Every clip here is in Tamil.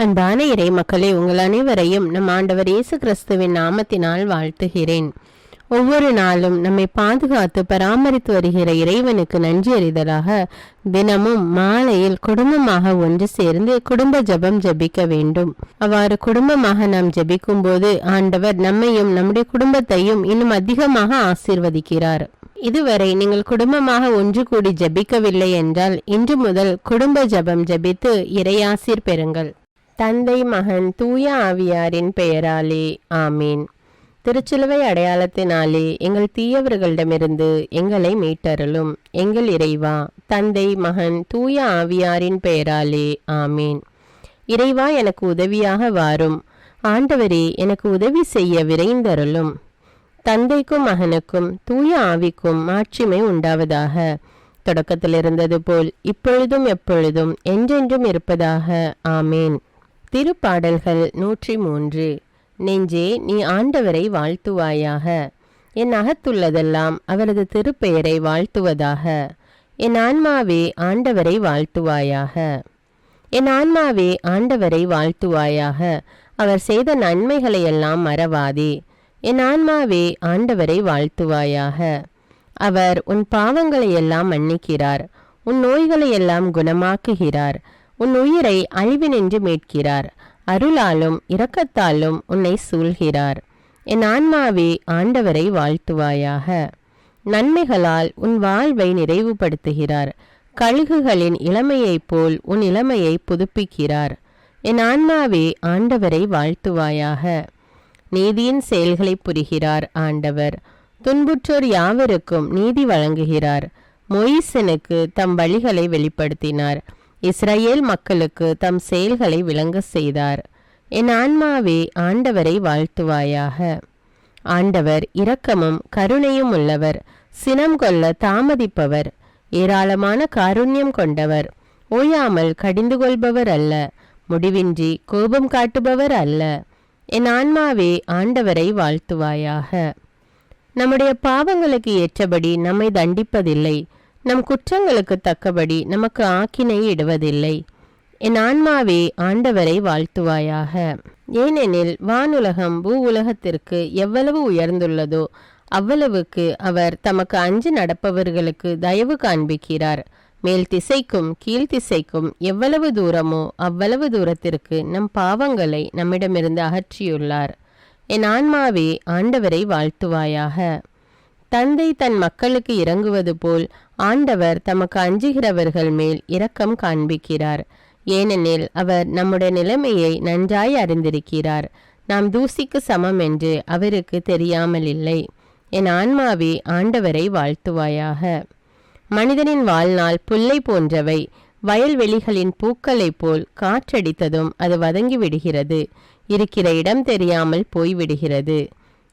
அன்பான இறை மக்களே, உங்கள் அனைவரையும் நம் ஆண்டவர் இயேசு கிறிஸ்துவின் நாமத்தினால் வாழ்த்துகிறேன். ஒவ்வொரு நாளும் நம்மை பாதுகாத்து பராமரித்து வருகிற இறைவனுக்கு நன்றி அறிதலாக தினமும் மாலையில் குடும்பமாக ஒன்று சேர்ந்து குடும்ப ஜெபம் ஜெபிக்க வேண்டும். அவ்வாறு குடும்பமாக நாம் ஜெபிக்கும் போது ஆண்டவர் நம்மையும் நம்முடைய குடும்பத்தையும் இன்னும் அதிகமாக ஆசீர்வதிக்கிறார். இதுவரை நீங்கள் குடும்பமாக ஒன்று கூடி ஜெபிக்கவில்லை என்றால் இன்று முதல் குடும்ப ஜெபம் ஜெபித்து இறையாசீர் பெறுங்கள். தந்தை, மகன், தூய ஆவியாரின் பெயராலே ஆமீன். திருச்சிலுவை அடையாளத்தினாலே எங்கள் தீயவர்களிடமிருந்து எங்களை மீட்டருளும். எங்கள் இறைவா, தந்தை, மகன், தூய ஆவியாரின் பெயராலே ஆமீன். இறைவா, எனக்கு உதவியாக வாரும். ஆண்டவரே, எனக்கு உதவி செய்ய விரைந்தருளும். தந்தைக்கும் மகனுக்கும் தூய ஆவிக்கும் மாட்சிமை உண்டாவதாக. தொடக்கத்தில் இருந்தது போல் இப்பொழுதும் எப்பொழுதும் என்றென்றும் இருப்பதாக ஆமேன். திருப்பாடல்கள் 103. நெஞ்சே, நீ ஆண்டவரை வாழ்த்துவாயாக. என் அகத்துள்ளதெல்லாம் அவரது திருப்பெயரை வாழ்த்துவதாக. என் ஆன்மாவே ஆண்டவரை வாழ்த்துவாயாக. என் ஆன்மாவே ஆண்டவரை வாழ்த்துவாயாக. அவர் செய்த நன்மைகளையெல்லாம் மறவாதே. என் ஆன்மாவே ஆண்டவரை வாழ்த்துவாயாக. அவர் உன் பாவங்களையெல்லாம் மன்னிக்கிறார், உன் நோய்களையெல்லாம் குணமாக்குகிறார், உன் உயிரை அழிவினின்று மீட்கிறார், அருளாலும் இரக்கத்தாலும் உன்னை சூழ்கிறார். என் ஆன்மாவே ஆண்டவரை வாழ்த்துவாயாக. நன்மைகளால் உன் வாழ்வை நிறைவுபடுத்துகிறார், கழுகுகளின் இளமையைப் போல் உன் இளமையை புதுப்பிக்கிறார். என் ஆன்மாவே ஆண்டவரை வாழ்த்துவாயாக. நீதியின் செயல்களை புரிகிறார் ஆண்டவர், துன்புற்றோர் யாவருக்கும் நீதி வழங்குகிறார். மொய்சனுக்கு தம் வழிகளை வெளிப்படுத்தினார், இஸ்ரவேல் மக்களுக்கு தம் செயல்களை விளங்க செய்தார். என் ஆன்மாவே ஆண்டவரை வாழ்த்துவாயாக. ஆண்டவர் இரக்கமும் கருணையும் உள்ளவர், சினம் கொள்ள தாமதிப்பவர், ஏராளமான காருண்யம் கொண்டவர், ஓயாமல் கடிந்து கொள்பவர் அல்ல, முடிவின்றி கோபம் காட்டுபவர் அல்ல. என் ஆன்மாவே ஆண்டவரை வாழ்த்துவாயாக. நம்முடைய பாவங்களுக்கு ஏற்றபடி நம்மை தண்டிப்பதில்லை, நம் குற்றங்களுக்கு தக்கபடி நமக்கு ஆக்கினை இடுவதில்லை. என் ஆன்மாவே ஆண்டவரை வாழ்த்துவாயாக. ஏனெனில் வானுலகம் பூ உலகத்திற்கு எவ்வளவு உயர்ந்துள்ளதோ அவ்வளவுக்கு அவர் தமக்கு அஞ்சு நடப்பவர்களுக்கு தயவு காண்பிக்கிறார். மேல் திசைக்கும் கீழ்த்திசைக்கும் எவ்வளவு தூரமோ அவ்வளவு தூரத்திற்கு நம் பாவங்களை நம்மிடமிருந்து அகற்றியுள்ளார். என் ஆன்மாவே ஆண்டவரை வாழ்த்துவாயாக. தந்தை தன் மக்களுக்கு இறங்குவது போல் ஆண்டவர் தமக்கு அஞ்சுகிறவர்கள் மேல் இரக்கம் காண்பிக்கிறார். ஏனெனில் அவர் நம்முடைய நிலைமையை நன்றாய் அறிந்திருக்கிறார். நாம் தூசிக்கு சமம் என்று அவருக்கு தெரியாமல் இல்லை. என் ஆன்மாவே ஆண்டவரை வாழ்த்துவாயாக. மனிதனின் வாழ்நாள் புல்லை போன்றவை, வயல்வெளிகளின் பூக்களைப் போல் காற்றடித்ததும் அது வதங்கி விடுகிறது, இருக்கிற இடம் தெரியாமல் போய்விடுகிறது.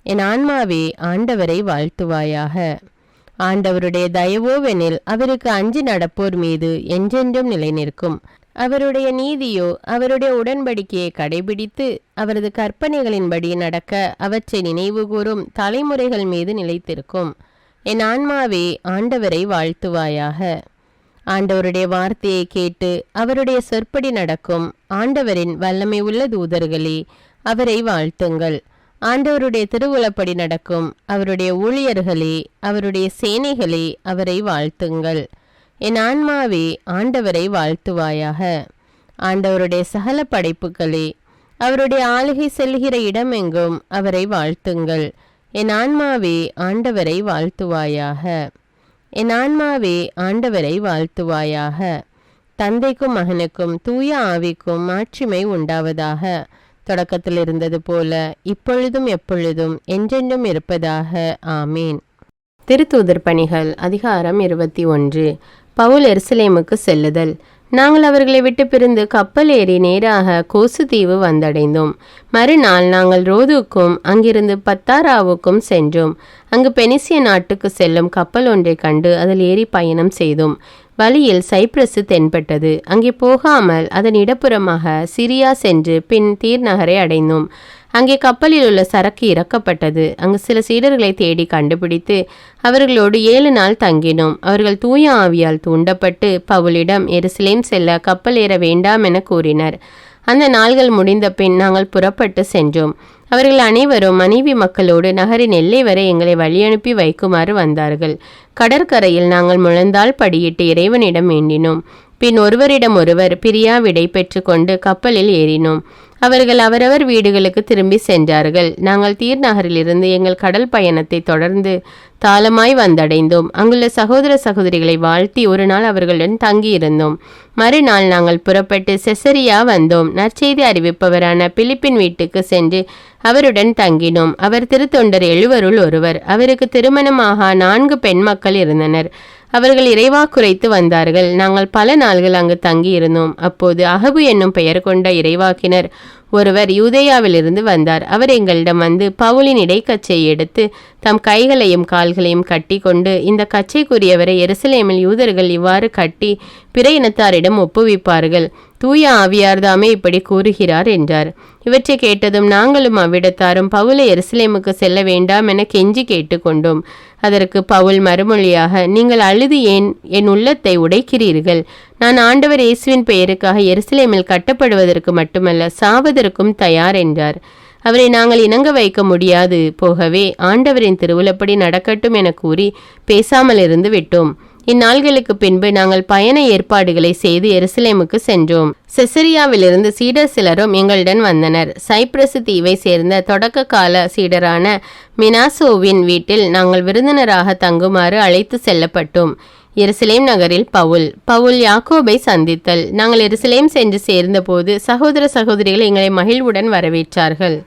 என் ஆன்மாவே ஆண்டவரை வாழ்த்துவாயாக. ஆண்டவருடைய தயவோவெனில் அவருக்கு அஞ்சி நடப்போர் மீது என்றென்றும் நிலை நிற்கும். அவருடைய நீதியோ அவருடைய உடன்படிக்கையை கடைபிடித்து அவரது கற்பனைகளின்படி நடக்க அவற்றை நினைவு கூறும் தலைமுறைகள் மீது நிலைத்திருக்கும். என் ஆன்மாவே ஆண்டவரை வாழ்த்துவாயாக. ஆண்டவருடைய வார்த்தையை கேட்டு அவருடைய சொற்படி நடக்கும் ஆண்டவரின் வல்லமை உள்ள தூதர்களே, அவரை வாழ்த்துங்கள். ஆண்டவருடைய திருவுளப்படி நடக்கும் அவருடைய ஊழியர்களே, அவருடைய சேனைகளே, அவரை வாழ்த்துங்கள். என் ஆன்மாவே ஆண்டவரை வாழ்த்துவாயாக. ஆண்டவருடைய சகல படைப்புகளே, அவருடைய ஆளுகை செல்கிற இடமெங்கும் அவரை வாழ்த்துங்கள். என் ஆன்மாவே ஆண்டவரை வாழ்த்துவாயாக. என் ஆன்மாவே ஆண்டவரை வாழ்த்துவாயாக. தந்தைக்கும் மகனுக்கும் தூய ஆவிக்கும் மாட்சிமை உண்டாவதாக. தொடக்கத்தில் இருந்தது போல இப்பொழுதும் எப்பொழுதும் என்றென்றும் இருப்பதாக ஆமீன். திருத்தூதர் பணிகள் அதிகாரம் 21. பவுல் எருசலேமுக்கு செல்லுதல். நாங்கள் அவர்களை விட்டு பிரிந்து கப்பல் ஏறி நேராக கோசு தீவு வந்தடைந்தோம். மறுநாள் நாங்கள் ரோதுக்கும் அங்கிருந்து பத்தாராவுக்கும் சென்றோம். அங்கு பெனிசிய நாட்டுக்கு செல்லும் கப்பல் ஒன்றை கண்டு அதில் ஏறி பயணம் செய்தோம். வழியில் சைப்ரசு தென்பட்டது. அங்கே போகாமல் அதன் இடப்புறமாக சிரியா சென்று பின் தீர் நகரை அடைந்தோம். அங்கே கப்பலில் உள்ள சரக்கு இறக்கப்பட்டது. அங்கு சில சீடர்களை தேடி கண்டுபிடித்து அவர்களோடு 7 நாள் தங்கினோம். அவர்கள் தூய ஆவியால் தூண்டப்பட்டு பவுலிடம் எருசலேம் செல்ல கப்பல் ஏற வேண்டாம் என கூறினர். அந்த நாள்கள் முடிந்த பின் நாங்கள் புறப்பட்டு சென்றோம். அவர்கள் அனைவரும் மனைவி மக்களோடு நகரின் எல்லை வரை எங்களை வழியனுப்பி வைக்குமாறு வந்தார்கள். கடற்கரையில் நாங்கள் முழந்தால் படியிட்டு இறைவனிடம் வேண்டினோம். பின் ஒருவரிடம் ஒருவர் பிரியா விடை பெற்று கொண்டு கப்பலில் ஏறினோம். அவர்கள் அவரவர் வீடுகளுக்கு திரும்பி சென்றார்கள். நாங்கள் தீர் நகரிலிருந்து எங்கள் கடல் பயணத்தை தொடர்ந்து தாளமாய் வந்தடைந்தோம். அங்குள்ள சகோதர சகோதரிகளை வாழ்த்தி ஒரு நாள் அவர்களுடன் தங்கியிருந்தோம். மறுநாள் நாங்கள் புறப்பட்டு செசரியா வந்தோம். நற்செய்தி அறிவிப்பவரான பிலிப்பின் வீட்டுக்கு சென்று அவருடன் தங்கினோம். அவர் திருத்தொண்டர் 7 ஒருவர். அவருக்கு திருமணமாக 4 பெண் மக்கள் இருந்தனர். அவர்கள் இறைவாக்குரைத்து வந்தார்கள். நாங்கள் பல நாள்கள் அங்கு தங்கியிருந்தோம். அப்போது அகபு என்னும் பெயர் கொண்ட இறைவாக்கினர் ஒருவர் யூதேயாவிலிருந்து வந்தார். அவர் எங்களிடம் வந்து பவுலின் இடைக்கச்சையை எடுத்து தம் கைகளையும் கால்களையும் கட்டி கொண்டு, இந்த கச்சைக்குரியவரை எருசலேமில் யூதர்கள் இவ்வாறு கட்டி பிற இனத்தாரிடம் ஒப்புவிப்பார்கள். தூய ஆவியார் தாமே இப்படி கூறுகிறார் என்றார். இவற்றை கேட்டதும் நாங்களும் அவ்விடத்தாரும் பவுலை எருசலேமுக்கு செல்ல வேண்டாம் என கெஞ்சி கேட்டுக்கொண்டோம். அதற்கு பவுல் மறுமொழியாக, நீங்கள் அழுது ஏன் என் உள்ளத்தை உடைக்கிறீர்கள்? நான் ஆண்டவர் இயேசுவின் பெயருக்காக எருசலேமில் கட்டப்படுவதற்கு மட்டுமல்ல, சாவதற்கும் தயார் என்றார். அவரை நாங்கள் இணங்க வைக்க முடியாது போகவே ஆண்டவரின் திருவுளப்படி நடக்கட்டும் என கூறி பேசாமல் இருந்து விட்டோம். இந்நாள்களுக்கு பின்பு நாங்கள் பயண ஏற்பாடுகளை செய்து எருசலேமுக்கு சென்றோம். செசரியாவிலிருந்து சீடர் சிலரும் எங்களுடன் வந்தனர். சைப்ரசு தீவை சேர்ந்த தொடக்க கால சீடரான மினாசோவின் வீட்டில் நாங்கள் விருந்தினராக தங்குமாறு அழைத்து செல்லப்பட்டோம். எருசலேம் நகரில் பவுல் யாக்கோபை சந்தித்தல். நாங்கள் எருசலேம் சென்று சேர்ந்தபோது சகோதர சகோதரிகள் எங்களை மகிழ்வுடன் வரவேற்றார்கள்.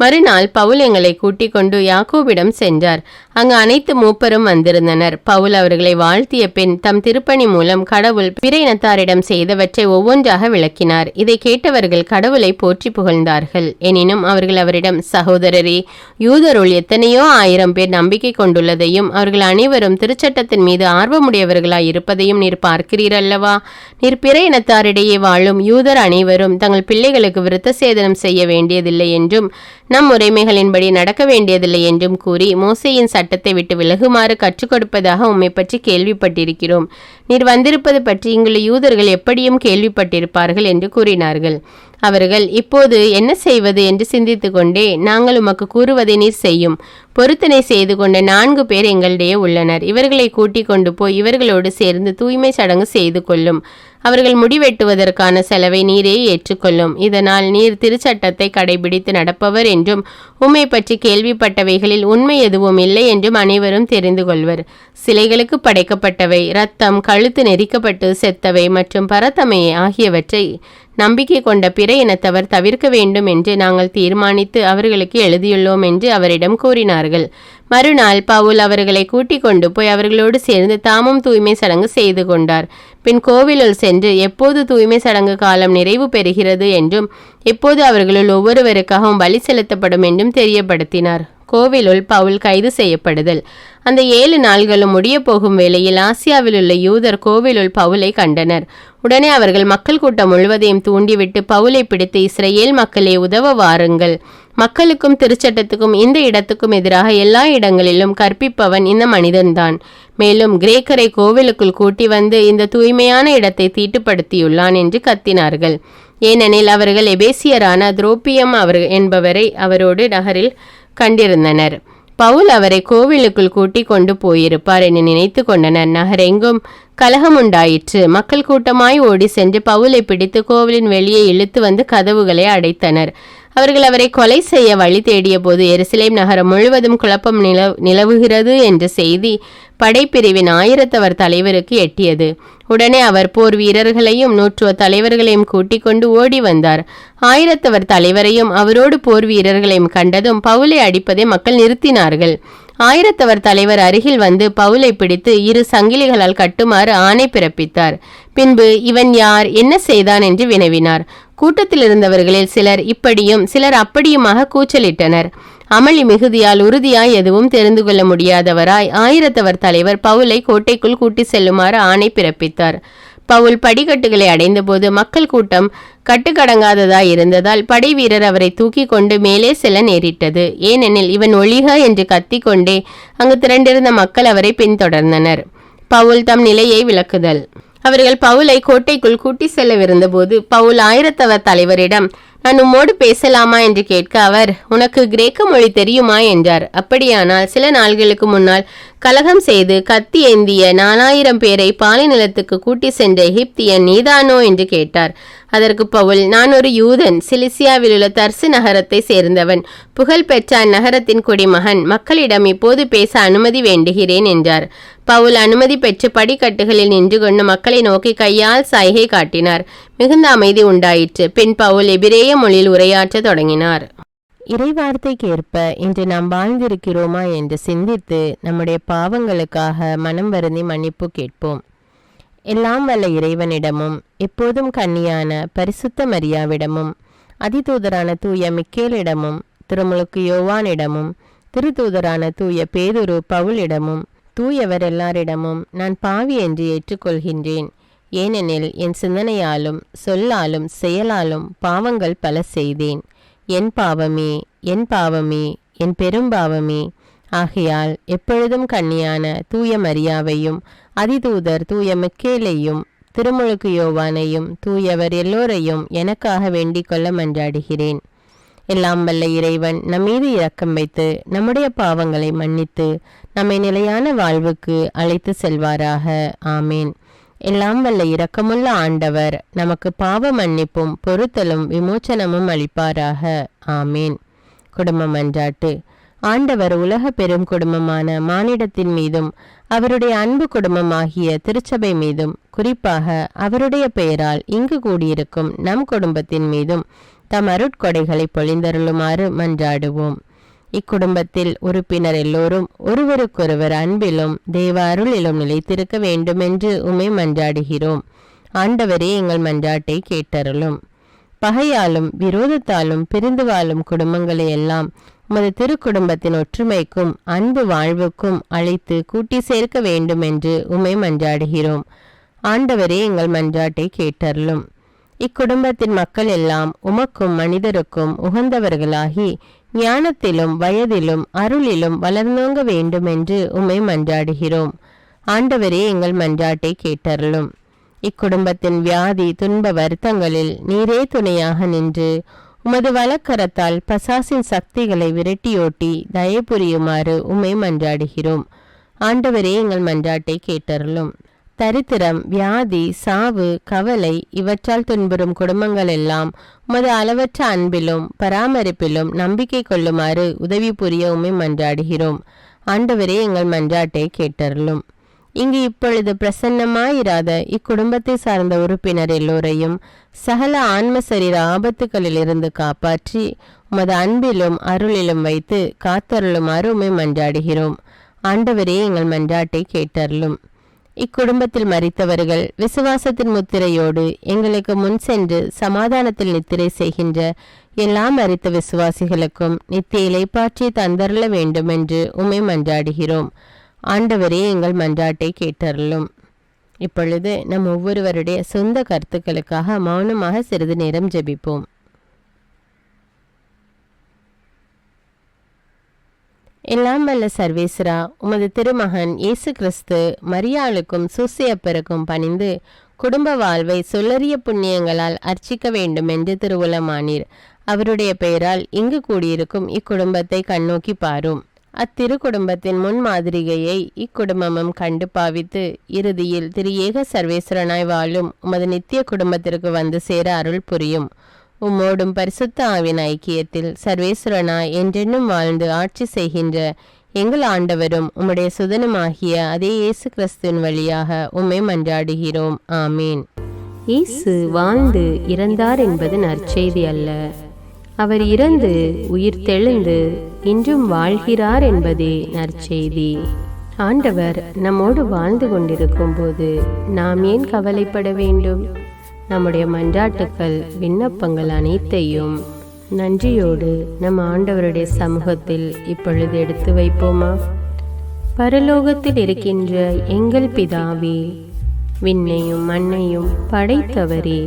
மறுநாள் பவுல் எங்களை கூட்டிக் கொண்டு யாக்கோபிடம் சென்றார். அங்கு அனைத்து மூப்பரும் வந்திருந்தனர். பவுல் அவர்களை வாழ்த்திய பின் தம் திருப்பணி மூலம் கடவுள் பிற இனத்தாரிடம் செய்தவற்றை ஒவ்வொன்றாக விளக்கினார். இதை கேட்டவர்கள் கடவுளை போற்றி புகழ்ந்தார்கள். எனினும் அவர்கள் அவரிடம், சகோதரரே, யூதருள் எத்தனையோ 1000 பேர் நம்பிக்கை கொண்டுள்ளதையும் அவர்கள் அனைவரும் திருச்சட்டத்தின் மீது ஆர்வமுடையவர்களாய் இருப்பதையும் நீர் பார்க்கிறீர் அல்லவா? நீர் பிற இனத்தாரிடையே வாழும் யூதர் அனைவரும் தங்கள் பிள்ளைகளுக்கு விருத்த சேதனம் செய்ய வேண்டியதில்லை என்றும் நம் முறைமைகளின்படி நடக்க வேண்டியதில்லை என்றும் கூறி மோசேயின் சட்டத்தை விட்டு விலகுமாறு கற்றுக் கொடுப்பதாக உம்மை பற்றி கேள்விப்பட்டிருக்கிறோம். நீர் வந்திருப்பது பற்றி இங்குள்ள யூதர்கள் எப்படியும் கேள்விப்பட்டிருப்பார்கள் என்று கூறினார்கள். அவர்கள், இப்போது என்ன செய்வது என்று சிந்தித்து கொண்டே, நாங்கள் உமக்கு கூறுவதை நீர் செய்யும். பொருத்தனை செய்து கொண்ட 4 பேர் எங்களிடையே உள்ளனர். இவர்களை கூட்டிக் கொண்டு போய் இவர்களோடு சேர்ந்து தூய்மை சடங்கு செய்து கொள்ளும். அவர்கள் முடிவெட்டுவதற்கான செலவை நீரே ஏற்றுக்கொள்ளும். இதனால் நீர் திருச்சட்டத்தை கடைபிடித்து நடப்பவர் என்றும் உம்மை பற்றி கேள்விப்பட்டவைகளில் உண்மை எதுவும் இல்லை என்றும் அனைவரும் தெரிந்து கொள்வர். சிலைகளுக்கு படைக்கப்பட்டவை, இரத்தம், கழுத்து நெரிக்கப்பட்டு செத்தவை மற்றும் பரத்தமை ஆகியவற்றை நம்பிக்கை கொண்ட பிற இனத்தவர் தவிர்க்க வேண்டும் என்று நாங்கள் தீர்மானித்து அவர்களுக்கு எழுதியுள்ளோம் என்று அவரிடம் கூறினார்கள். மறுநாள் பவுல் அவர்களை கூட்டிக் கொண்டு போய் அவர்களோடு சேர்ந்து தாமும் தூய்மை சடங்கு செய்து கொண்டார். பின் கோவிலுள் சென்று எப்போது தூய்மை சடங்கு காலம் நிறைவு பெறுகிறது என்றும் எப்போது அவர்களுள் ஒவ்வொருவருக்காகவும் பலி செலுத்தப்படும் என்றும் தெரியப்படுத்தினார். கோவிலுள் பவுல் கைது செய்யப்படுதல். அந்த 7 நாள்களும் முடிய போகும் வேளையில் ஆசியாவில் உள்ள யூதர் கோவிலுள் பவுலை கண்டனர். உடனே அவர்கள் மக்கள் கூட்டம் முழுவதையும் தூண்டிவிட்டு பவுலை பிடித்து, இஸ்ரேல் மக்களே, உதவ வாருங்கள். மக்களுக்கும் திருச்சட்டத்துக்கும் இந்த இடத்துக்கும் எதிராக எல்லா இடங்களிலும் கற்பிப்பவன் இந்த மனிதன்தான். மேலும் கிரேக்கரை கோவிலுக்குள் கூட்டி வந்து இந்த தூய்மையான இடத்தை தீட்டுப்படுத்தியுள்ளான் என்று கத்தினார்கள். ஏனெனில் அவர்கள் எபேசியரான துரோப்பியம் என்பவரை அவரோடு நகரில் கண்டிருந்தனர். பவுல் அவரை கோவிலுக்குள் கூட்டிக் கொண்டு போயிருப்பார் என நினைத்து கொண்டனர். நகரெங்கும் கலகம் உண்டாயிற்று. மக்கள் கூட்டமாய் ஓடி சென்று பவுலை பிடித்து கோவிலின் வெளியே இழுத்து வந்து கதவுகளை அடைத்தனர். அவர்கள் அவரை கொலை செய்ய வழி தேடிய போது எருசலேம் நகரம் முழுவதும் குழப்பம் நிலவுகிறது என்ற செய்தி படைப்பிரிவின் 1000 தலைவருக்கு எட்டியது. உடனே அவர் போர் வீரர்களையும் 100 தலைவர்களையும் கூட்டிக் கொண்டு ஓடி வந்தார். 1000 தலைவரையும் அவரோடு போர் வீரர்களையும் கண்டதும் பவுலை அடிப்பதை மக்கள் நிறுத்தினார்கள். 1000 தலைவர் அருகில் வந்து பவுலை பிடித்து 2 சங்கிலிகளால் கட்டுமாறு ஆணை பிறப்பித்தார். பின்பு, இவன் யார், என்ன செய்தான் என்று வினவினார். கூட்டத்தில் இருந்தவர்களில் சிலர் இப்படியும் சிலர் அப்படியுமாக கூச்சலிட்டனர். அமளி மிகுதியால் உறுதியாய் எதுவும் தெரிந்து கொள்ள முடியாதவராய் 1000 தலைவர் பவுலை கோட்டைக்குள் கூட்டி செல்லுமாறு ஆணை பிறப்பித்தார். பவுல் படிக்கட்டுகளை அடைந்தபோது மக்கள் கூட்டம் கட்டுக்கடங்காததாய் இருந்ததால் படை வீரர் அவரை தூக்கி கொண்டு மேலே செல்ல நேரிட்டது. ஏனெனில் இவன் ஒழிக என்று கத்திக்கொண்டே அங்கு திரண்டிருந்த மக்கள் அவரை பின்தொடர்ந்தனர். பவுல் தம் நிலையை விளக்குதல். அவர்கள் பவுலை கோட்டைக்குள் கூட்டி செல்லவிருந்த போது பவுல் ஆயிரத்தவர் தலைவரிடம், நான் உம்மோடு பேசலாமா என்று கேட்க அவர், உனக்கு கிரேக்க மொழி தெரியுமா என்றார். அப்படியானால் சில நாள்களுக்கு முன்னால் கலகம் செய்து கத்தி ஏந்திய 4000 பேரை பாலை நிலத்துக்கு கூட்டி சென்ற எகிப்தியன் நீதானோ என்று கேட்டார். அதற்கு பவுல், நான் ஒரு யூதன், சிலிசியாவில் உள்ள தர்சு நகரத்தை சேர்ந்தவன், புகழ்பெற்ற அந்நகரத்தின் குடிமகன், மக்களிடம் இப்போது பேச அனுமதி வேண்டுகிறேன் என்றார். பவுல் அனுமதி பெற்று படிக்கட்டுகளில் நின்று கொண்டு மக்களை நோக்கி கையால் சைகை காட்டினார். மிகுந்த அமைதி உண்டாயிற்று. பின் பவுல் எபிரேய மொழியில் உரையாற்ற தொடங்கினார். இறைவார்த்தைக்கு ஏற்ப இன்று நாம் வாழ்ந்திருக்கிறோமா என்று சிந்தித்து நம்முடைய பாவங்களுக்காக மனம் வருந்தி மன்னிப்பு கேட்போம். எல்லாம் வல்ல இறைவனிடமும் எப்போதும் கன்னியான பரிசுத்த மரியாவிடமும் அதிதூதரான தூய மிக்கேலிடமும் திருமுழுக்கு யோவானிடமும் திருத்தூதரான தூய பேதுரு பவுலிடமும் தூயவர் எல்லாரிடமும் நான் பாவி என்று ஏற்றுக்கொள்கின்றேன். ஏனெனில் என் சிந்தனையாலும் சொல்லாலும் செயலாலும் பாவங்கள் பல செய்தேன். என் பாவமே, என் பாவமே, என் பெரும்பாவமே. ஆகையால் எப்பொழுதும் கன்னியான தூய மரியாவையும் அதிதூதர் தூய மிக்கேலையும் திருமுழுக்கு யோவானையும் தூயவர் எல்லோரையும் எனக்காக வேண்டிக் கொள்ள மன்றாடுகிறேன். எல்லாம் வல்ல இறைவன் நம்மீது இரக்கம் வைத்து நம்முடைய பாவங்களை மன்னித்து நம்மை நிலையான வாழ்வுக்கு அழைத்து செல்வாராக. ஆமேன். எல்லாம் வல்ல இரக்கமுள்ள ஆண்டவர் நமக்கு பாவ மன்னிப்பும் பொறுத்தலும் விமோச்சனமும் அளிப்பாராக. ஆமேன். குடும்ப மன்றாட்டு. ஆண்டவர் உலக பெரும் குடும்பமான மானிடத்தின் மீதும் அவருடைய அன்பு குடும்பமாகிய திருச்சபை மீதும் குறிப்பாக அவருடைய பெயரால் இங்கு கூடியிருக்கும் நம் குடும்பத்தின் மீதும் தம் அருட்கொடைகளை பொழிந்தருளுமாறு மன்றாடுவோம். இக்குடும்பத்தில் உறுப்பினர் எல்லோரும் ஒருவருக்கொருவர் அன்பிலும் தேவ அருளிலும் நிலைத்திருக்க வேண்டுமென்று உம்மை மன்றாடுகிறோம். ஆண்டவரே, எங்கள் மன்றாட்டை கேட்டருளும். பகையாலும் விரோதத்தாலும் பிரிந்து வாழும் குடும்பங்களை எல்லாம் உமது திருக்குடும்பத்தின் ஒற்றுமைக்கும் அன்பு வாழ்வுக்கும் அழைத்து கூட்டி சேர்க்க வேண்டும் என்று உம்மை மன்றாடுகிறோம். ஆண்டவரே, எங்கள் மன்றாட்டை கேட்டருளும். இக்குடும்பத்தின் மக்கள் எல்லாம் உமக்கும் மனிதருக்கும் உகந்தவர்களாகி ஞானத்திலும் வயதிலும் அருளிலும் வளர்ந்தோங்க வேண்டும் என்று உம்மை மன்றாடுகிறோம். ஆண்டவரே, எங்கள் மன்றாட்டை கேட்டருளும். இக்குடும்பத்தின் வியாதி துன்ப வருத்தங்களில் நீரே துணையாக நின்று உமது வலக்கரத்தால் பசாசின் சக்திகளை விரட்டியோட்டி தயபுரியுமாறு உம்மை மன்றாடுகிறோம். ஆண்டவரே, எங்கள் மன்றாட்டை கேட்டருளும். தரித்திரம், வியாதி, சாவு, கவலை இவற்றால் துன்புறும் குடும்பங்கள் எல்லாம் உமது அளவற்ற அன்பிலும் பராமரிப்பிலும் நம்பிக்கை கொள்ளுமாறு உதவி புரிய உம்மை மன்றாடுகிறோம். ஆண்டவரே, எங்கள் மன்றாட்டை கேட்டருளும். இங்கு இப்பொழுது பிரசன்னமாயிராத இக்குடும்பத்தை சார்ந்த உறுப்பினர் எல்லோரையும் சகல ஆன்ம சரீர ஆபத்துக்களிலிருந்து காப்பாற்றி உமது அன்பிலும் அருளிலும் வைத்து காத்தருளுமாறு உம்மை மன்றாடுகிறோம். ஆண்டவரே, எங்கள் மன்றாட்டை கேட்டருளும். இக்குடும்பத்தில் மரித்தவர்கள் விசுவாசத்தின் முத்திரையோடு எங்களுக்கு முன் சென்று சமாதானத்தில் நித்திரை செய்கின்ற எல்லா மரித்த விசுவாசிகளுக்கும் நித்திய இலைப்பாற்றி தந்தருள வேண்டும் என்று உம்மை மன்றாடுகிறோம். ஆண்டவரே, எங்கள் மன்றாட்டை கேட்டருளும். இப்பொழுது நம் ஒவ்வொருவருடைய சொந்த கருத்துக்களுக்காக மௌனமாக சிறிது நேரம் ஜெபிப்போம். எல்லாம் வல்ல சர்வேஸ்வரா, உமது திருமகன் இயேசு கிறிஸ்து மரியாளுக்கும் சூசையப்பருக்கும் பணிந்து குடும்ப வாழ்வை சொல்லறிய புண்ணியங்களால் அர்ச்சிக்க வேண்டும் என்று திருவுளமானீர். அவருடைய பெயரால் இங்கு கூடியிருக்கும் இக்குடும்பத்தை கண்ணோக்கி பாரும். அத்திரு குடும்பத்தின் முன்மாதிரிகையை இக்குடும்பமும் கண்டு பாவித்து இறுதியில் திரு ஏக சர்வேஸ்வரனாய் வாழும் உமது நித்திய குடும்பத்திற்கு வந்து சேர அருள் புரியும். உம்மோடும் பரிசுத்த ஆவின் ஐக்கியத்தில் சர்வேஸ்வரனாய் என்றென்னும் வாழ்ந்து ஆட்சி செய்கின்ற எங்கள் ஆண்டவரும் உம்முடைய சுதனுமாகிய அதே இயேசு கிறிஸ்துவின் வழியாக உம்மை மன்றாடுகிறோம். ஆமீன். இயேசு வாழ்ந்து இறந்தார் என்பது நற்செய்தி அல்ல, அவர் இறந்து உயிர் தெழுந்து இன்றும் வாழ்கிறார் என்பதே நற்செய்தி. ஆண்டவர் நம்மோடு வாழ்ந்து கொண்டிருக்கும் போது நாம் ஏன் கவலைப்பட வேண்டும்? நம்முடைய மன்றாட்டுக்கள் விண்ணப்பங்கள் அனைத்தையும் நன்றியோடு நம் ஆண்டவருடைய சமூகத்தில் இப்பொழுது எடுத்து வைப்போமா? பரலோகத்தில் இருக்கின்ற எங்கள் பிதாவே, விண்ணையும் மண்ணையும் படைத்தவரே,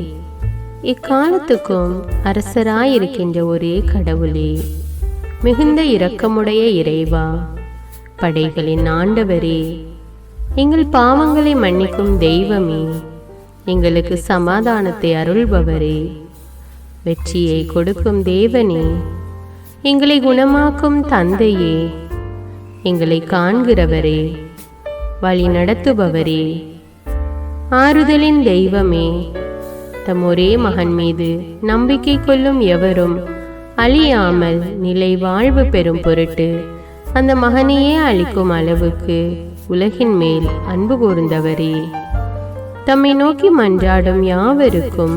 இக்காலத்துக்கும் அரசராயிருக்கின்ற ஒரே கடவுளே, மிகுந்த இரக்கமுடைய இறைவா, படைகளின் ஆண்டவரே, எங்கள் பாவங்களை மன்னிக்கும் தெய்வமே, எங்களுக்கு சமாதானத்தை அருள்பவரே, வெற்றியை கொடுக்கும் தேவனே, எங்களை குணமாக்கும் தந்தையே, எங்களை காண்கிறவரே, வழி நடத்துபவரே, ஆறுதலின் தெய்வமே, தம் ஒரே மகன் மீது நம்பிக்கை கொள்ளும் எவரும் அழியாமல் நிலை வாழ்வு பெறும் பொருட்டு அந்த மகனையே அளிக்கும் அளவுக்கு உலகின் மேல் அன்பு கூர்ந்தவரே, தம்மை நோக்கி மன்றாடும் யாவருக்கும்,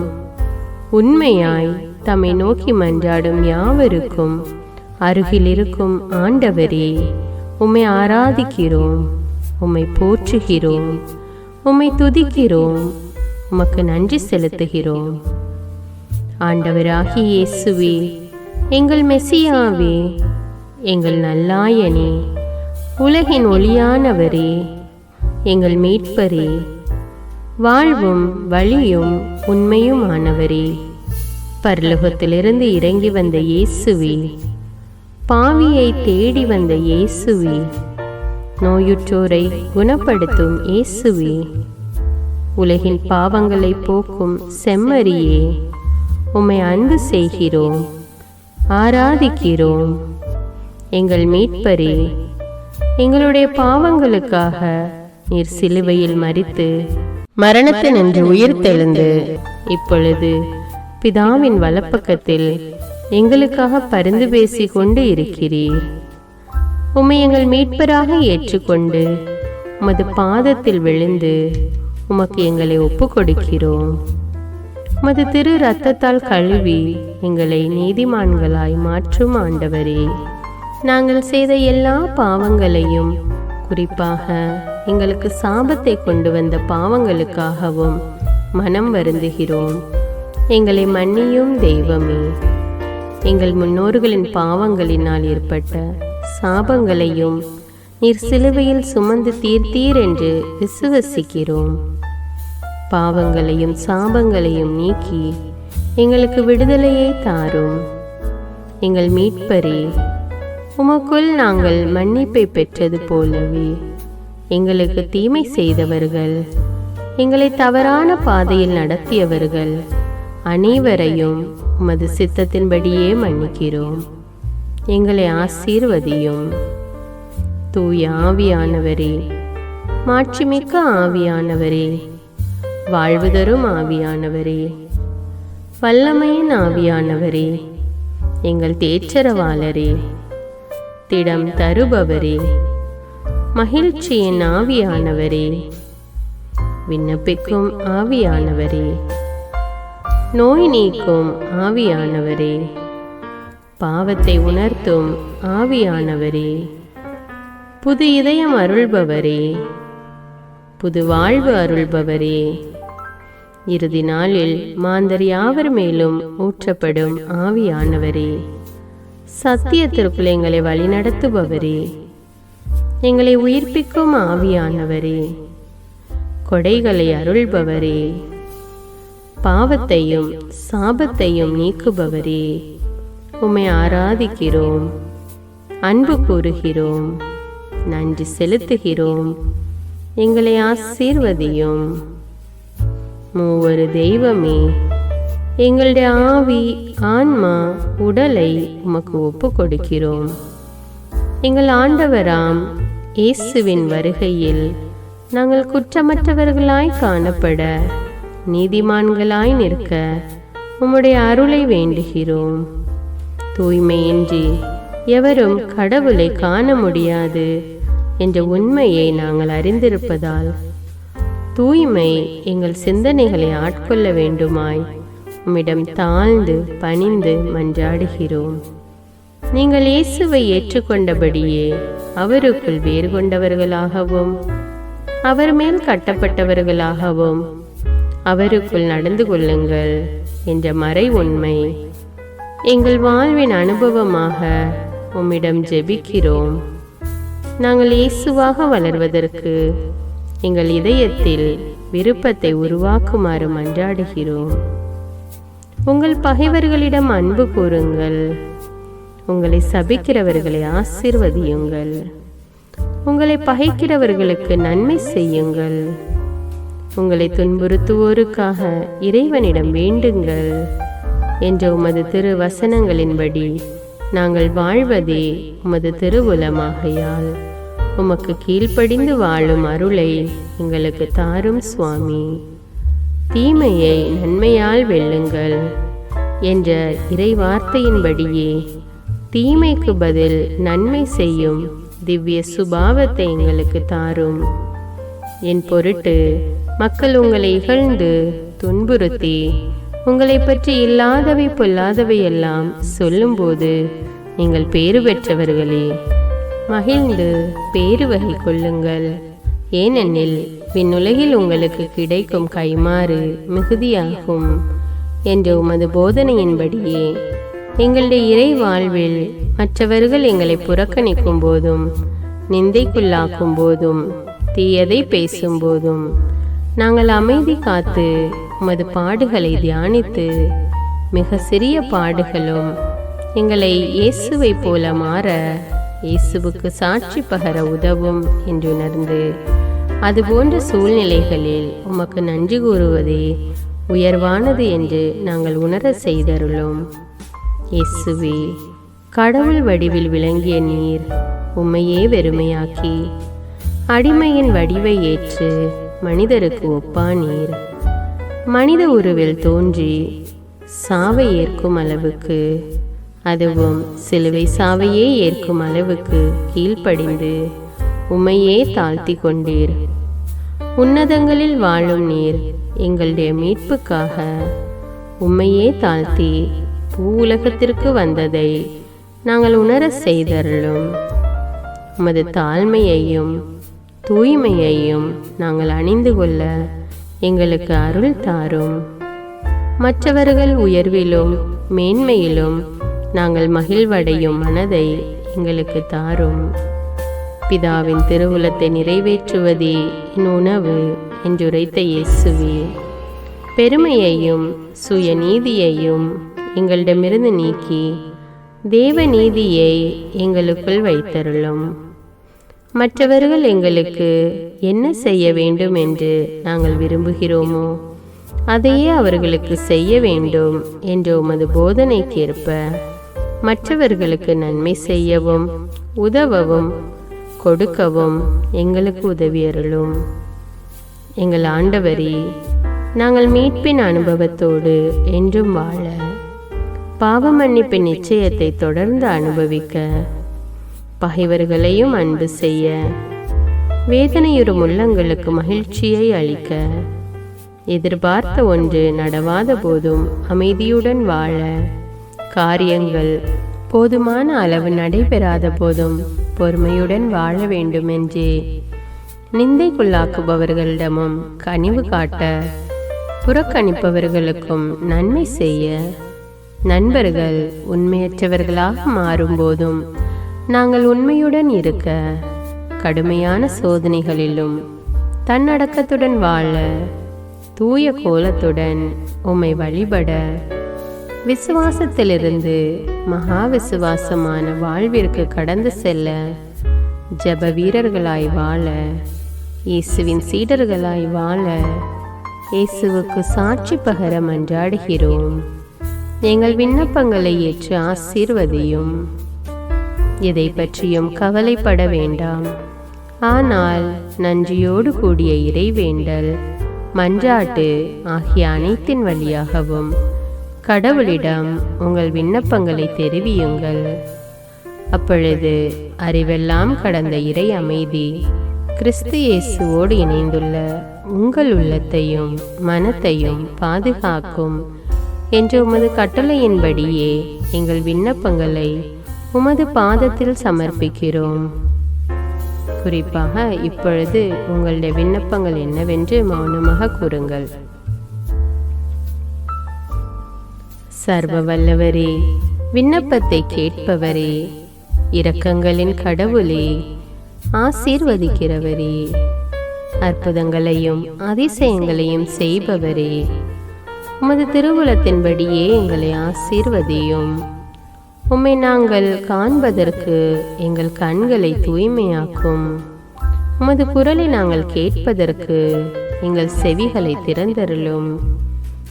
உண்மையாய் தம்மை நோக்கி மன்றாடும் யாவருக்கும் அருகில் இருக்கும் ஆண்டவரே, உம்மை ஆராதிக்கிறோம், உம்மை போற்றுகிறோம், உம்மை துதிக்கிறோம், உமக்கு நன்றி செலுத்துகிறோம். ஆண்டவராகிய இயேசுவே, எங்கள் மெசியாவே, எங்கள் நல்லாயனே, உலகின் ஒளியானவரே, எங்கள் மீட்பரே, வாழ்வும் வழியும் உண்மையுமானவரே, பரலோகத்திலிருந்து இறங்கி வந்த இயேசுவே, பாவியை தேடி வந்த இயேசுவே, நோயுற்றோரை குணப்படுத்தும் இயேசுவே, உலகின் பாவங்களை போக்கும் செம்மறியே, உம்மை அன்பு செய்கிறோம், ஆராதிக்கிறோம். எங்கள் மீட்பரே, எங்களுடைய பாவங்களுக்காக நீர் சிலுவையில் மரித்து மரணத்தினின்று உயிர்த்தெழுந்து இப்பொழுது பிதாவின் வலப்பக்கத்தில் எங்களுக்காக பரிந்து பேசி கொண்டு இருக்கிறீர். உம்மை எங்கள் மீட்பராக ஏற்றுக்கொண்டு உமது பாதத்தில் விழுந்து உமக்கு எங்களை ஒப்பு கொடுக்கிறோம். உமது திரு இரத்தத்தால் கழுவி எங்களை நீதிமான்களாய் மாற்றும் ஆண்டவரே, நாங்கள் செய்த எல்லா பாவங்களையும், குறிப்பாக எங்களுக்கு சாபத்தை கொண்டு வந்த பாவங்களுக்காகவும் மனம் வருந்துகிறோம். எங்களை மன்னியும் தெய்வமே, எங்கள் முன்னோர்களின் பாவங்களினால் ஏற்பட்ட சாபங்களையும் நீர் சிலுவையில் சுமந்து தீர்த்தீர் என்று விசுவசிக்கிறோம். பாவங்களையும் சாபங்களையும் நீக்கி எங்களுக்கு விடுதலையை தாரும். எங்கள் மீட்பரே, உமக்குள் நாங்கள் மன்னிப்பை பெற்றது போலவே எங்களுக்கு தீமை செய்தவர்கள், எங்களை தவறான பாதையில் நடத்தியவர்கள் அனைவரையும் உமது சித்தத்தின்படியே மன்னிக்கிறோம். எங்களை ஆசீர்வதியும். தூய ஆவியானவரே, மாட்சிமிக்க ஆவியானவரே, வாழ்வு தரும் ஆவியானவரே, வல்லமையின் ஆவியானவரே, எங்கள் தேற்றரவாளரே, திடம் தருபவரே, மகிழ்ச்சியின் ஆவியானவரே, விண்ணப்பிக்கும் ஆவியானவரே, நோய் நீக்கும் ஆவியானவரே, பாவத்தை உணர்த்தும் ஆவியானவரே, புது இதயம் அருள்பவரே, புது வாழ்வு அருள்பவரே, இறுதி நாளில் மாந்தர் யாவர் மேலும் ஊற்றப்படும் ஆவியானவரே, சத்தியத்திற்குள் எங்களை வழிநடத்துபவரே, எங்களை உயிர்ப்பிக்கும் ஆவியானவரே, கொடைகளை அருள்பவரே, பாவத்தையும் சாபத்தையும் நீக்குபவரே, உம்மை ஆராதிக்கிறோம், அன்பு கூறுகிறோம், நன்றி செலுத்துகிறோம். எங்களை ஆசீர்வதியும். மூவரு தெய்வமே, எங்களுடைய ஆவி, ஆன்மா, உடலை உமக்கு ஒப்பு கொடுக்கிறோம். எங்கள் ஆண்டவராம் இயேசுவின் வருகையில் நாங்கள் குற்றமற்றவர்களாய் காணப்பட, நீதிமான்களாய் நிற்க உம்முடைய அருளை வேண்டுகிறோம். தூய்மையின்றி எவரும் கடவுளை காண முடியாது என்ற உண்மையை நாங்கள் அறிந்திருப்பதால் தூய்மை எங்கள் சிந்தனைகளை ஆட்கொள்ள வேண்டுமாய் உம்மிடம் தாழ்ந்து பணிந்து மன்றாடுகிறோம். நீங்கள் இயேசுவை ஏற்றுக்கொண்டபடியே அவருக்குள் வேறு கொண்டவர்களாகவும் அவர் மேல் கட்டப்பட்டவர்களாகவும் அவருக்குள் நடந்து கொள்ளுங்கள் என்ற மறை உண்மை எங்கள் வாழ்வின் அனுபவமாக உம்மிடம் ஜெபிக்கிறோம். நாங்கள் இயேசுவாக வளர்வதற்கு எங்கள் இதயத்தில் விருப்பத்தை உருவாக்குமாறு மன்றாடுகிறோம். உங்கள் பகைவர்களிடம் அன்பு கூறுங்கள், உங்களை சபிக்கிறவர்களை ஆசீர்வதியுங்கள், உங்களை பகைக்கிறவர்களுக்கு நன்மை செய்யுங்கள், உங்களை துன்புறுத்துவோருக்காக இறைவனிடம் வேண்டுங்கள் என்ற உமது திரு வசனங்களின்படி நாங்கள் வாழ்வதே உமது திருவுலமாகையால் உமக்கு கீழ்ப்படிந்து வாழும் அருளை எங்களுக்கு தாரும் சுவாமி. தீமையை நன்மையால் வெல்லுங்கள் என்ற இறை வார்த்தையின்படியே தீமைக்கு பதில் நன்மை செய்யும் திவ்ய சுபாவத்தை எங்களுக்கு தாரும். என் பொருட்டு மக்கள் உங்களை இகழ்ந்து துன்புறுத்தி உங்களை பற்றி இல்லாதவை பொல்லாதவை எல்லாம் சொல்லும்போது நீங்கள் பேறு பெற்றவர்களே, மகிழ்ந்து பேறு வகை கொள்ளுங்கள். ஏனெனில் விண்ணுலகில் உங்களுக்கு கிடைக்கும் கைமாறு மிகுதியாகும் என்ற உமது போதனையின்படியே எங்களுடைய இறை வாழ்வில் மற்றவர்கள் எங்களை புறக்கணிக்கும் போதும் நிந்தைக்குள்ளாக்கும் போதும் தீயதை பேசும்போதும் நாங்கள் அமைதி காத்து உமது பாடுகளை தியானித்து மிக சிறிய பாடுகளும் எங்களை இயேசுவை போல மாற இயேசுவுக்கு சாட்சி பகர உதவும் என்றுணர்ந்து அதுபோன்ற சூழ்நிலைகளில் உமக்கு நன்றி கூறுவதே உயர்வானது என்று நாங்கள் உணர செய்தருளும். இயேசுவே, கடவுள் வடிவில் விளங்கிய நீர் உம்மையே வெறுமையாக்கி அடிமையின் வடிவை ஏற்று மனிதருக்கு ஒப்பானீர். மனித உருவில் தோன்றி சாவை ஏற்கும் அளவுக்கு, அதுவும் சிலுவை சாவையே ஏற்கும் அளவுக்கு கீழ்ப்படிந்து உம்மையே தாழ்த்தி கொண்டீர். உன்னதங்களில் வாழும் நீர் எங்களுடைய மீட்புக்காக உம்மையே தாழ்த்தி பூவுலகத்திற்கு வந்ததை நாங்கள் உணர செய்தருளும். உமது தாழ்மையையும் தூய்மையையும் நாங்கள் அணிந்து கொள்ள எங்களுக்கு அருள் தாரும். மற்றவர்கள் உயர்விலும் மேன்மையிலும் நாங்கள் மகிழ்வடையும் மனதை எங்களுக்கு தாரும். பிதாவின் திருவுலத்தை நிறைவேற்றுவதே என் உணவு என்றுரைத்த இயேசுவே, பெருமையையும் சுயநீதியையும் எங்களிடமிருந்து நீக்கி தேவ நீதியை எங்களுக்குள் வைத்தருளும். மற்றவர்கள் எங்களுக்கு என்ன செய்ய வேண்டும் என்று நாங்கள் விரும்புகிறோமோ அதையே அவர்களுக்கு செய்ய வேண்டும் என்ற உமது போதனைக்கேற்ப மற்றவர்களுக்கு நன்மை செய்யவும் உதவவும் கொடுக்கவும் எங்களுக்கு உதவியருளும். எங்கள் ஆண்டவரே, நாங்கள் மீட்பின் அனுபவத்தோடு என்றும் வாழ, பாவ மன்னிப்பின் நிச்சயத்தை தொடர்ந்து அனுபவிக்க, பகைவர்களையும் அன்பு செய்ய, வேதனையுறும் உள்ளங்களுக்கு மகிழ்ச்சியை அளிக்க, எதிர்பார்த்த ஒன்று நடவாத போதும் அமைதியுடன் வாழ, காரியங்கள் போதுமான அளவு நடைபெறாத போதும் பொறுமையுடன் வாழ வேண்டும் என்றே நிந்தைக்குள்ளாக்குபவர்களிடமும் கனிவு காட்ட, புறக்கணிப்பவர்களுக்கும் நன்மை செய்ய, நண்பர்கள் உண்மையற்றவர்களாக மாறும்போதும் நாங்கள் உண்மையுடன் இருக்க, கடுமையான சோதனைகளிலும் தன்னடக்கத்துடன் வாழ, தூய கோலத்துடன் உம்மை வழிபட, விசுவாசத்திலிருந்து மகா விசுவாசமான வாழ்விற்கு கடந்து செல்ல, ஜப வீரர்களாய் வாழ, இயேசுவின் சீடர்களாய் வாழ, இயேசுவுக்கு சாட்சி பகர மன்றாடுகிறோம். எங்கள் விண்ணப்பங்களை ஏற்று ஆசீர்வதியும். எதை பற்றியும் கவலைப்பட வேண்டாம். ஆனால் நன்றியோடு கூடிய இறைவேண்டல், மன்றாட்டு ஆகிய அனைத்தின் வழியாகவும் கடவுளிடம் உங்கள் விண்ணப்பங்களை தெரிவியுங்கள். அப்பொழுது அறிவெல்லாம் கடந்த இறை அமைதி கிறிஸ்து இயேசுவோடு இணைந்துள்ள உங்கள் உள்ளத்தையும் மனத்தையும் பாதுகாக்கும் என்ற உமது கட்டளையின்படியே எங்கள் விண்ணப்பங்களை உமது பாதத்தில் சமர்ப்பிக்கிறோம். குறிப்பாக இப்பொழுது உங்களுடைய விண்ணப்பங்கள் என்னவென்று மௌனமாக கூறுங்கள். சர்வ வல்லவரே, விண்ணப்பத்தை கேட்பவரே, இரக்கங்களின் கடவுளே, ஆசீர்வதிக்கிறவரே, அற்புதங்களையும் அதிசயங்களையும் செய்பவரே, உமது திருவுளத்தின்படியே எங்களை ஆசீர்வதியும். உம்மை நாங்கள் காண்பதற்கு எங்கள் கண்களை தூய்மையாக்கும். உமது குரலை நாங்கள் கேட்பதற்கு எங்கள் செவிகளை திறந்தருளும்.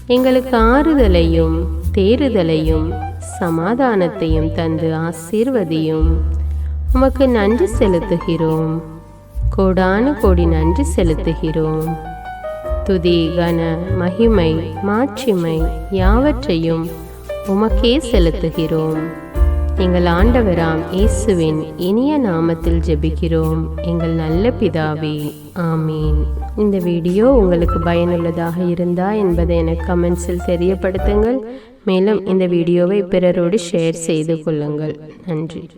எங்களுக்கு ஆறுதலையும் தேறுதலையும் சமாதானத்தையும் தந்து ஆசீர்வதியும். உமக்கு நன்றி செலுத்துகிறோம். கோடானு கோடி நன்றி செலுத்துகிறோம். துதி, கன, மகிமை, மாட்சிமை யாவற்றையும் உமக்கே செலுத்துகிறோம். எங்கள் ஆண்டவராம் இயேசுவின் இனிய நாமத்தில் ஜெபிக்கிறோம் எங்கள் நல்ல பிதாவே, ஆமீன். இந்த வீடியோ உங்களுக்கு பயனுள்ளதாக இருந்தா என்பதை எனக்கு கமெண்ட்ஸில் தெரியப்படுத்துங்கள். மேலும் இந்த வீடியோவை பிறரோடு ஷேர் செய்து கொள்ளுங்கள். நன்றி.